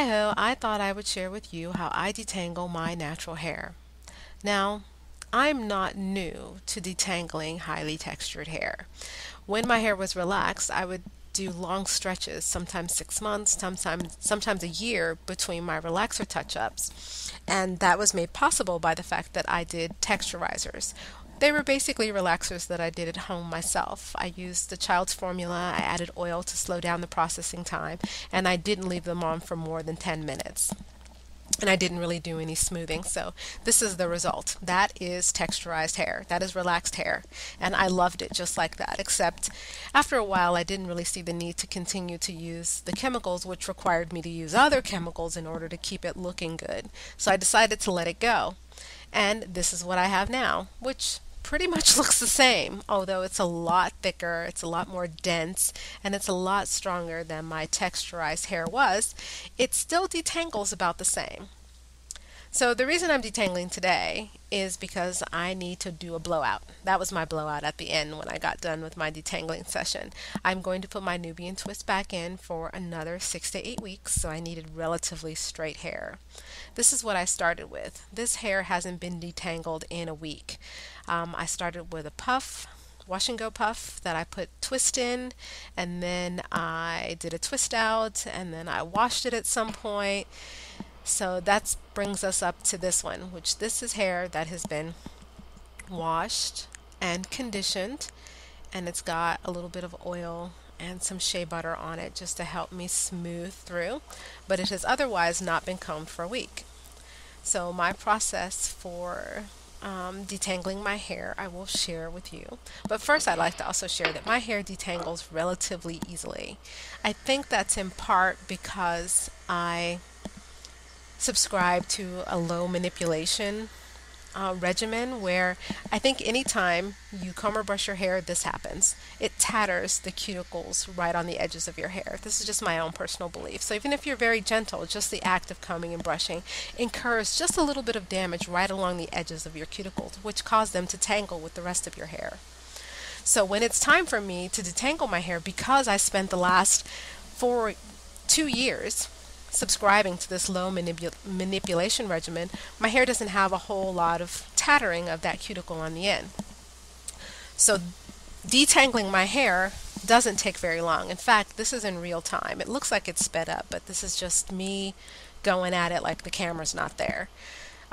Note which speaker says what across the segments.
Speaker 1: Hi ho, I thought I would share with you how I detangle my natural hair. Now, I'm not new to detangling highly textured hair. When my hair was relaxed, I would do long stretches, sometimes 6 months, sometimes a year between my relaxer touch-ups. And that was made possible by the fact that I did texturizers. They were basically relaxers that I did at home myself. I used the child's formula, I added oil to slow down the processing time, and I didn't leave them on for more than 10 minutes. And I didn't really do any smoothing. So this is the result. That is texturized hair. That is relaxed hair. And I loved it just like that, except after a while I didn't really see the need to continue to use the chemicals, which required me to use other chemicals in order to keep it looking good. So I decided to let it go. And this is what I have now, which pretty much looks the same, although it's a lot thicker, it's a lot more dense, and it's a lot stronger than my texturized hair was. It still detangles about the same. So the reason I'm detangling today is because I need to do a blowout. That was my blowout at the end when I got done with my detangling session. I'm going to put my Nubian twist back in for another 6 to 8 weeks, so I needed relatively straight hair. This is what I started with. This hair hasn't been detangled in a week. I started with a puff, wash and go puff that I put twist in, and then I did a twist out, and then I washed it at some point. So that brings us up to this one, which this is hair that has been washed and conditioned, and it's got a little bit of oil and some shea butter on it just to help me smooth through, but it has otherwise not been combed for a week. So my process for detangling my hair I will share with you. But first I'd like to also share that my hair detangles relatively easily. I think that's in part because I subscribe to a low manipulation regimen where I think anytime you comb or brush your hair, this happens. It tatters the cuticles right on the edges of your hair. This is just my own personal belief. So even if you're very gentle, just the act of combing and brushing incurs just a little bit of damage right along the edges of your cuticles, which cause them to tangle with the rest of your hair. So when it's time for me to detangle my hair, because I spent the last 2 years subscribing to this low manipulation regimen, my hair doesn't have a whole lot of tattering of that cuticle on the end. So detangling my hair doesn't take very long. In fact, this is in real time. It looks like it's sped up, but this is just me going at it like the camera's not there.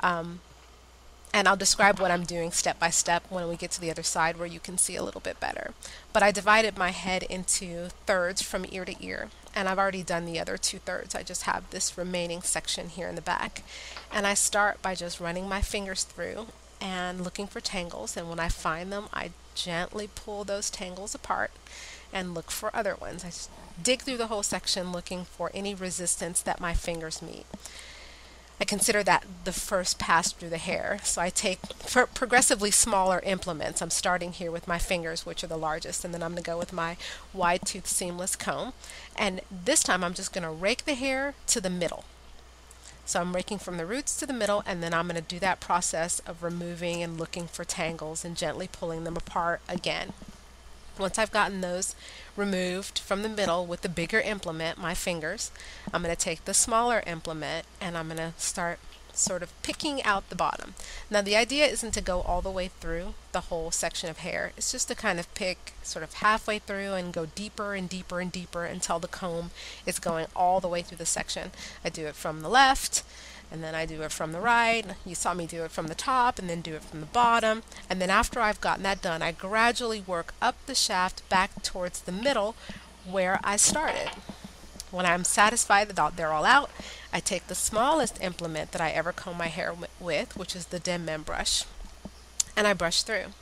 Speaker 1: And I'll describe what I'm doing step by step when we get to the other side where you can see a little bit better. But I divided my head into thirds from ear to ear, and I've already done the other 2/3. I just have this remaining section here in the back. And I start by just running my fingers through and looking for tangles, and when I find them, I gently pull those tangles apart and look for other ones. I just dig through the whole section looking for any resistance that my fingers meet. I consider that the first pass through the hair. So I take progressively smaller implements. I'm starting here with my fingers, which are the largest, and then I'm going to go with my wide tooth seamless comb. And this time I'm just going to rake the hair to the middle. So I'm raking from the roots to the middle, and then I'm going to do that process of removing and looking for tangles and gently pulling them apart again. Once I've gotten those removed from the middle with the bigger implement, my fingers, I'm going to take the smaller implement and I'm going to start sort of picking out the bottom. Now the idea isn't to go all the way through the whole section of hair. It's just to kind of pick sort of halfway through and go deeper and deeper and deeper until the comb is going all the way through the section. I do it from the left, and then I do it from the right. You saw me do it from the top and then do it from the bottom. And then after I've gotten that done, I gradually work up the shaft back towards the middle where I started. When I'm satisfied that they're all out, I take the smallest implement that I ever comb my hair with, which is the Denman brush, and I brush through.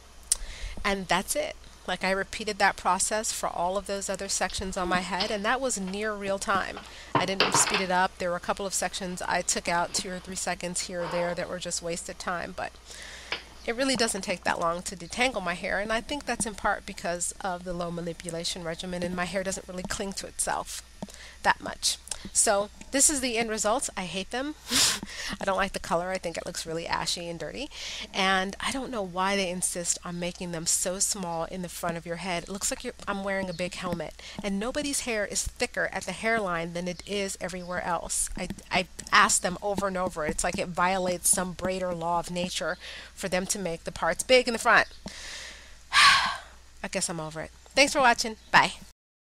Speaker 1: And that's it. Like, I repeated that process for all of those other sections on my head, and that was near real time. I didn't speed it up. There were a couple of sections I took out 2 or 3 seconds here or there that were just wasted time, but it really doesn't take that long to detangle my hair, and I think that's in part because of the low manipulation regimen, and my hair doesn't really cling to itself that much. So This is the end results. I hate them. I don't like the color. I think it looks really ashy and dirty. And I don't know why they insist on making them so small in the front of your head. It looks like I'm wearing a big helmet. And nobody's hair is thicker at the hairline than it is everywhere else. I asked them over and over. It's like it violates some braid or law of nature for them to make the parts big in the front. I guess I'm over it. Thanks for watching. Bye.